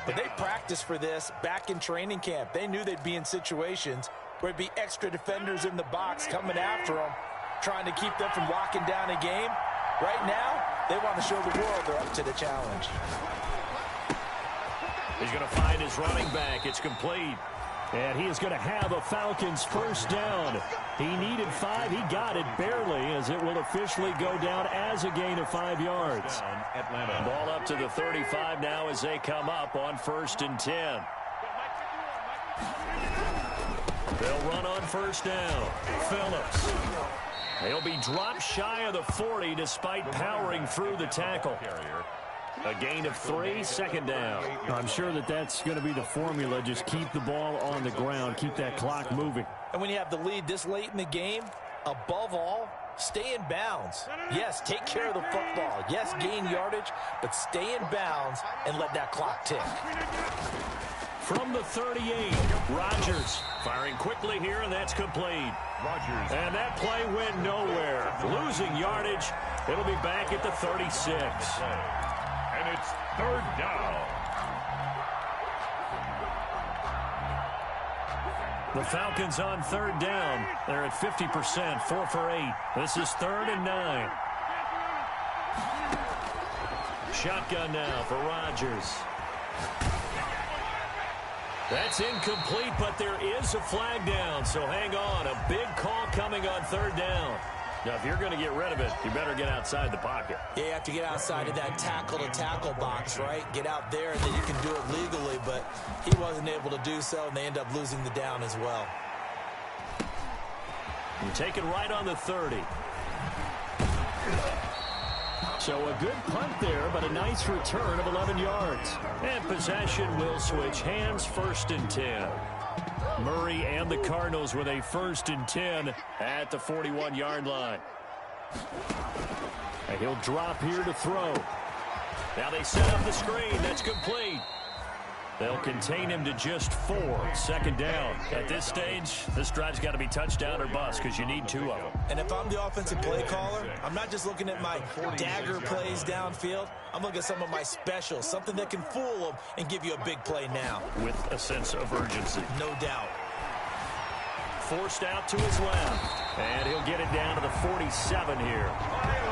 Speaker 2: but they practiced for this back in training camp. They knew they'd be in situations where it'd be extra defenders in the box coming after them, trying to keep them from locking down a game. Right now, they want to show the world they're up to the challenge.
Speaker 1: He's going to find his running back. It's complete. And he is going to have a Falcons first down. He needed 5. He got it barely as it will officially go down as a gain of 5 yards.
Speaker 3: Atlanta.
Speaker 1: Ball up to the 35 now as they come up on 1st and 10. They'll run on first down. Phillips. He'll be dropped shy of the 40 despite powering through the tackle. A gain of 3, 2nd down. I'm sure that's going to be the formula. Just keep the ball on the ground. Keep that clock moving.
Speaker 2: And when you have the lead this late in the game, above all, stay in bounds. Yes, take care of the football. Yes, gain yardage, but stay in bounds and let that clock tick.
Speaker 1: From the 38, Rodgers firing quickly here, and that's complete.
Speaker 3: Rodgers.
Speaker 1: And that play went nowhere. Losing yardage. It'll be back at the 36.
Speaker 3: And it's 3rd down.
Speaker 1: The Falcons on 3rd down. They're at 50%, 4 for 8. This is 3rd and 9. Shotgun now for Rodgers. That's incomplete, but there is a flag down, so hang on. A big call coming on 3rd down. Now, if you're going to get rid of it, you better get outside the pocket.
Speaker 2: Yeah, you have to get outside of that tackle-to-tackle box, right? Get out there, and then you can do it legally, but he wasn't able to do so, and they end up losing the down as well.
Speaker 1: And taken right on the 30. So a good punt there, but a nice return of 11 yards. And possession will switch hands, 1st and 10. Murray and the Cardinals with a 1st and 10 at the 41-yard line. And he'll drop here to throw. Now they set up the screen. That's complete. They'll contain him to just 4. 2nd down. At this stage, this drive's got to be touchdown or bust because you need 2 of them.
Speaker 2: And if I'm the offensive play caller, I'm not just looking at my dagger plays downfield. I'm looking at some of my specials, something that can fool them and give you a big play now.
Speaker 1: With a sense of urgency.
Speaker 2: No doubt.
Speaker 1: Forced out to his left. And he'll get it down to the 47 here.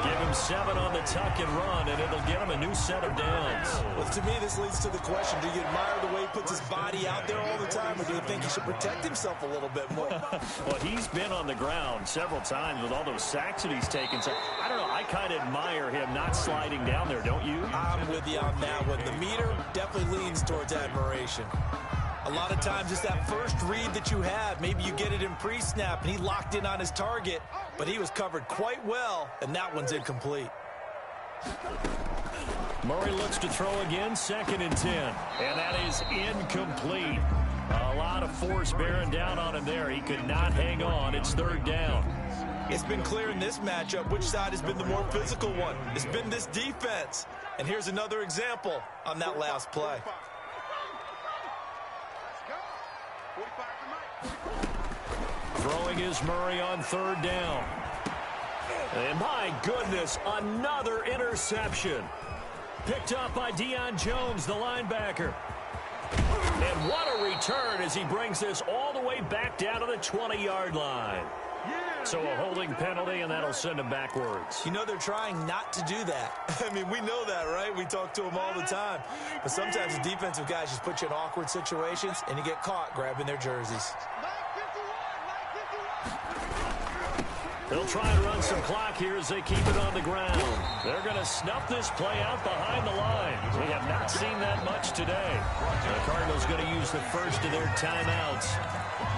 Speaker 1: Give him 7 on the tuck and run, and it'll get him a new set of downs.
Speaker 2: Well, to me, this leads to the question, do you admire the way he puts his body out there all the time, or do you think he should protect himself a little bit more?
Speaker 1: Well, he's been on the ground several times with all those sacks that he's taken. So, I don't know, I kind of admire him not sliding down there, don't you?
Speaker 2: I'm with you on that one. The meter definitely leans towards admiration. A lot of times it's that first read that you have. Maybe you get it in pre-snap, and he locked in on his target, but he was covered quite well, and that one's incomplete.
Speaker 1: Murray looks to throw again, 2nd and 10. And that is incomplete. A lot of force bearing down on him there. He could not hang on. It's 3rd down.
Speaker 2: It's been clear in this matchup which side has been the more physical one. It's been this defense. And here's another example on that last play.
Speaker 1: Throwing is Murray on third down. And my goodness, another interception. Picked up by Deion Jones, the linebacker. And what a return as he brings this all the way back down to the 20-yard line. So a holding penalty, and that'll send him backwards.
Speaker 2: You know, they're trying not to do that. I mean, we know that, right? We talk to them all the time. But sometimes the defensive guys just put you in awkward situations, and you get caught grabbing their jerseys.
Speaker 1: They'll try and run some clock here as they keep it on the ground. They're going to snuff this play out behind the line. We have not seen that much today. The Cardinals going to use the first of their timeouts.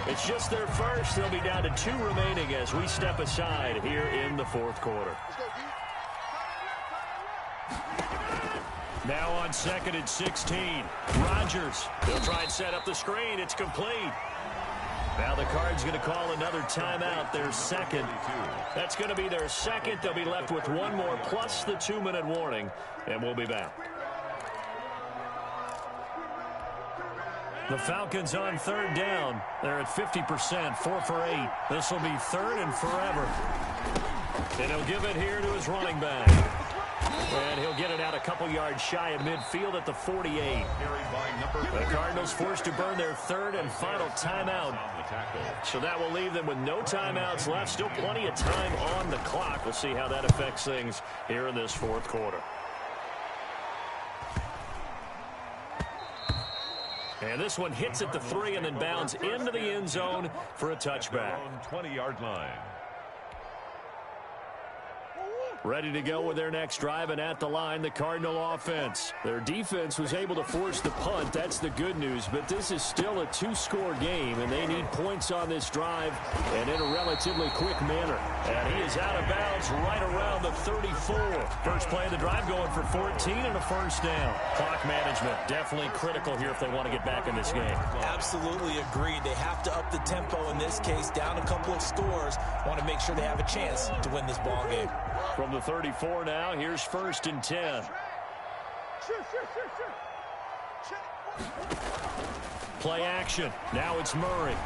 Speaker 1: It's just their first. They'll be down to 2 remaining as we step aside here in the fourth quarter. Now on second and 16. Rodgers. They'll try and set up the screen. It's complete. Now the Cards going to call another timeout, their second. That's going to be their second. They'll be left with one more plus the 2-minute warning, and we'll be back. The Falcons on third down. They're at 50%, 4 for 8. This will be third and forever. And he'll give it here to his running back. And he'll get it out a couple yards shy of midfield at the 48. The Cardinals forced to burn their third and final timeout. So that will leave them with no timeouts left. Still plenty of time on the clock. We'll see how that affects things here in this fourth quarter. And this one hits at the 3 and then bounds into the end zone for a touchback.
Speaker 3: 20-yard line.
Speaker 1: Ready to go with their next drive, and at the line, the Cardinal offense. Their defense was able to force the punt. That's the good news, but this is still a 2-score game, and they need points on this drive and in a relatively quick manner. And he is out of bounds right around the 34. First play of the drive going for 14 and a first down. Clock management definitely critical here if they want to get back in this game.
Speaker 2: Absolutely agreed. They have to up the tempo in this case, down a couple of scores. Want to make sure they have a chance to win this ball game.
Speaker 1: From the 34 now, here's first and 10. Play action. Now it's Murray.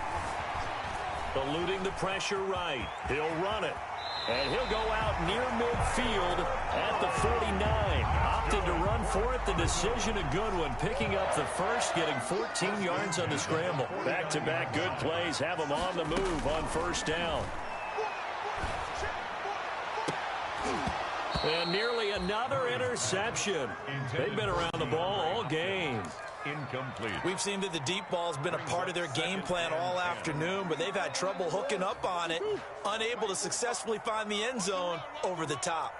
Speaker 1: Eluding the pressure right. He'll run it. And he'll go out near midfield at the 49. Opted to run for it. The decision a good one. Picking up the first, getting 14 yards on the scramble. Back-to-back good plays have him on the move on first down. And nearly another interception. They've been around the ball all game.
Speaker 3: Incomplete.
Speaker 2: We've seen that the deep ball has been a part of their game plan all afternoon, but they've had trouble hooking up on it, unable to successfully find the end zone over the top.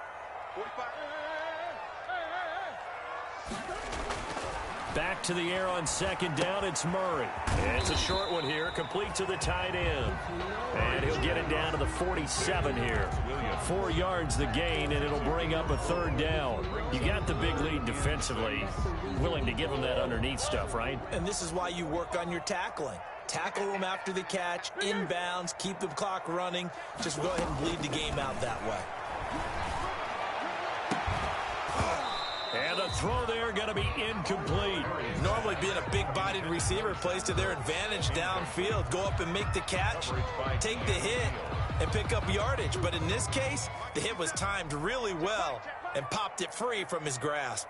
Speaker 1: Back to the air on second down, it's Murray. And it's a short one here, complete to the tight end. And he'll get it down to the 47 here. 4 yards the gain, and it'll bring up a third down. You got the big lead defensively. Willing to give them that underneath stuff, right?
Speaker 2: And this is why you work on your tackling. Tackle them after the catch, inbounds, keep the clock running. Just go ahead and bleed the game out that way.
Speaker 1: And the throw there going to be incomplete.
Speaker 2: Normally being a big-bodied receiver plays to their advantage downfield. Go up and make the catch, take the hit, and pick up yardage. But in this case, the hit was timed really well and popped it free from his grasp.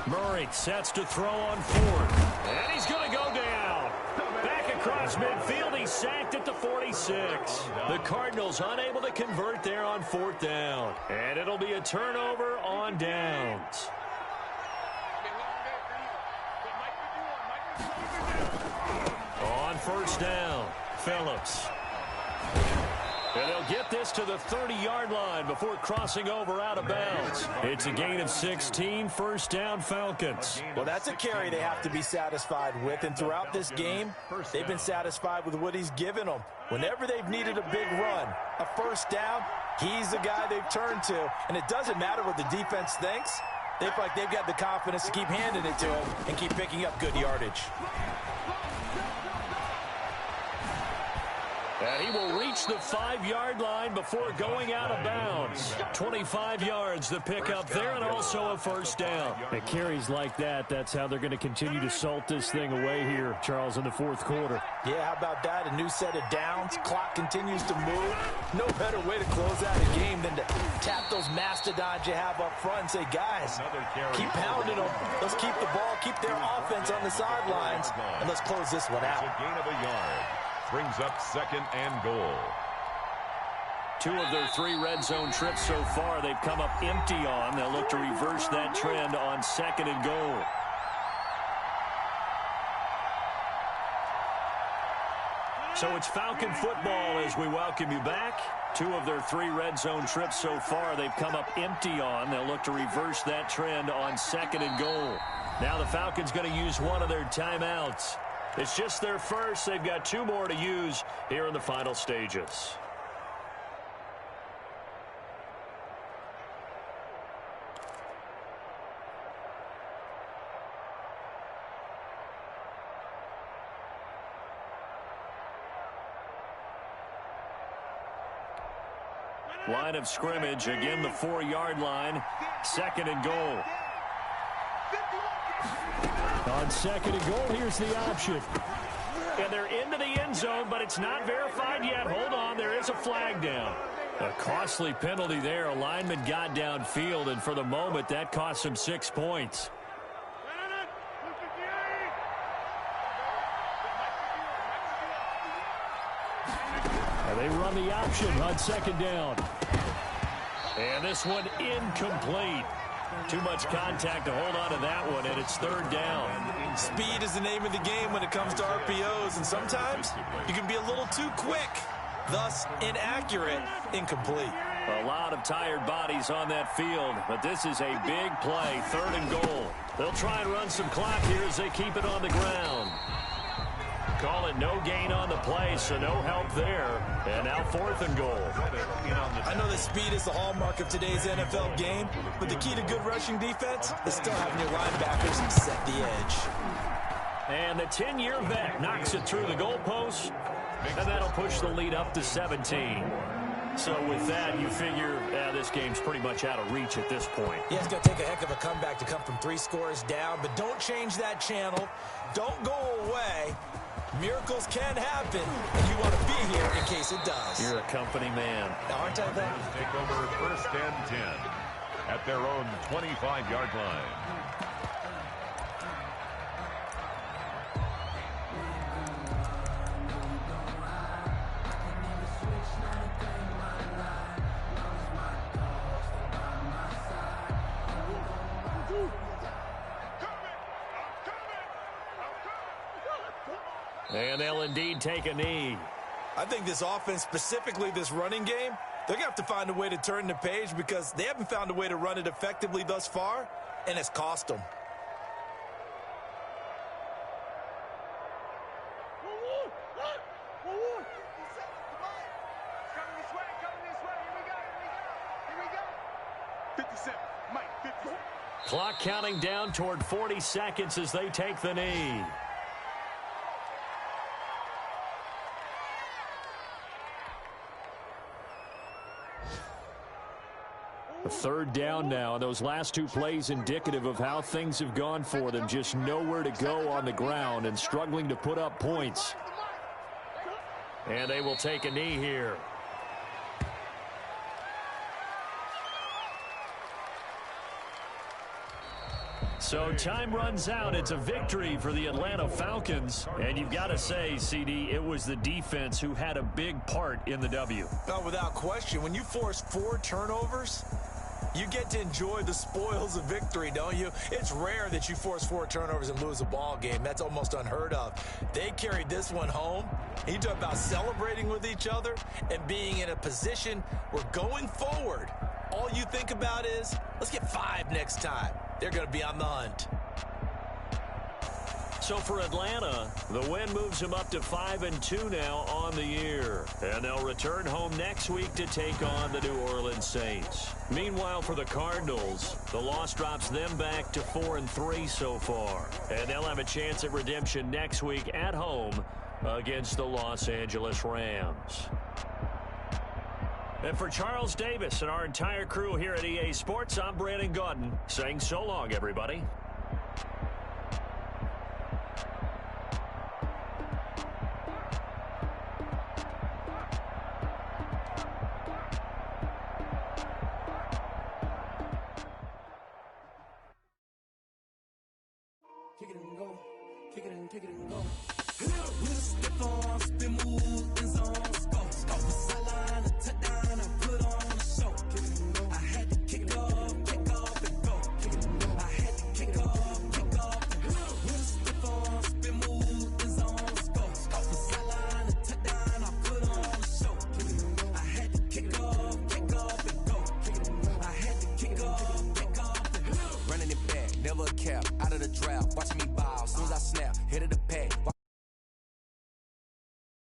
Speaker 1: Murray sets to throw on fourth. And he's going to go down. Back across midfield, he's sacked at the 46. The Cardinals unable to convert there on fourth down. And it'll be a turnover on downs. On first down, Phillips. And they'll get this to the 30-yard line before crossing over out of bounds. It's a gain of 16, first down Falcons.
Speaker 2: Well, that's a carry they have to be satisfied with. And throughout this game, they've been satisfied with what he's given them. Whenever they've needed a big run, a first down, he's the guy they've turned to. And it doesn't matter what the defense thinks. They feel like they've got the confidence to keep handing it to him and keep picking up good yardage.
Speaker 1: And he will reach the 5-yard line before going out of bounds. 25 yards to pick up there, and also a first down. And carries like that, that's how they're going to continue to salt this thing away here, Charles, in the fourth quarter.
Speaker 2: Yeah, how about that? A new set of downs. Clock continues to move. No better way to close out a game than to tap those mastodons you have up front and say, guys, keep pounding them. Let's keep the ball, keep their offense on the sidelines, and let's close this one out.
Speaker 3: It's a gain of a yard. Brings up 2nd and goal.
Speaker 1: 2 of their 3 red zone trips so far they've come up empty on. They'll look to reverse that trend on 2nd and goal. So it's Falcon football as we welcome you back. 2 of their 3 red zone trips so far they've come up empty on. They'll look to reverse that trend on 2nd and goal. Now the Falcons going to use one of their timeouts. It's just their first. They've got 2 more to use here in the final stages. Line of scrimmage, again the 4-yard line, 2nd and goal. On 2nd and goal, here's the option. And they're into the end zone, but it's not verified yet. Hold on, there is a flag down. A costly penalty there. A lineman got downfield, and for the moment, that cost him 6 points. And they run the option on 2nd down. And this one incomplete. Too much contact to hold on to that one, and it's 3rd down.
Speaker 2: Speed is the name of the game when it comes to RPOs, and sometimes you can be a little too quick, thus inaccurate, incomplete.
Speaker 1: A lot of tired bodies on that field, but this is a big play, 3rd and goal. They'll try and run some clock here as they keep it on the ground. Call it no gain on the play, so no help there. And now 4th and goal.
Speaker 2: I know that speed is the hallmark of today's NFL game, but the key to good rushing defense is still having your linebackers set the edge.
Speaker 1: And the 10-year vet knocks it through the goalpost, and that'll push the lead up to 17. So with that, you figure this game's pretty much out of reach at this point.
Speaker 2: Yeah, it's going to take a heck of a comeback to come from 3 scores down, but don't change that channel. Don't go away. Miracles can happen, and you want to be here in case it does.
Speaker 1: You're a company man.
Speaker 2: Now, aren't I that?
Speaker 3: Take over 1st and 10 at their own 25-yard line.
Speaker 1: And they'll indeed take a knee.
Speaker 2: I think this offense, specifically this running game, they're going to have to find a way to turn the page because they haven't found a way to run it effectively thus far, and it's cost them.
Speaker 1: Clock counting down toward 40 seconds as they take the knee. A 3rd down now. Those last 2 plays indicative of how things have gone for them. Just nowhere to go on the ground and struggling to put up points. And they will take a knee here. So time runs out. It's a victory for the Atlanta Falcons. And you've got to say, CD, it was the defense who had a big part in the W.
Speaker 2: Oh, without question. When you force 4 turnovers, you get to enjoy the spoils of victory, don't you? It's rare that you force 4 turnovers and lose a ball game. That's almost unheard of. They carried this one home. You talk about celebrating with each other and being in a position where going forward, all you think about is, let's get 5 next time. They're going to be on the hunt.
Speaker 1: So for Atlanta, the win moves them up to 5-2 now on the year. And they'll return home next week to take on the New Orleans Saints. Meanwhile, for the Cardinals, the loss drops them back to 4-3 so far. And they'll have a chance at redemption next week at home against the Los Angeles Rams. And for Charles Davis and our entire crew here at EA Sports, I'm Brandon Gaudin saying so long, everybody.
Speaker 4: Kick it and go. Kick it and kick it and go. With a stiff arm, spin move, in zone, go. Off the sideline, a touchdown, I put on a show. Kick it and go. I had to kick off and go. Kick it and go. I had to kick off and go. With a stiff arm, spin move, in zone, go. Off the sideline, a touchdown, I put on a show. Kick it and go. I had to kick off and go. Kick it and go. I had to kick off and go.
Speaker 5: Running it back, never a cap, out of the draft. Watch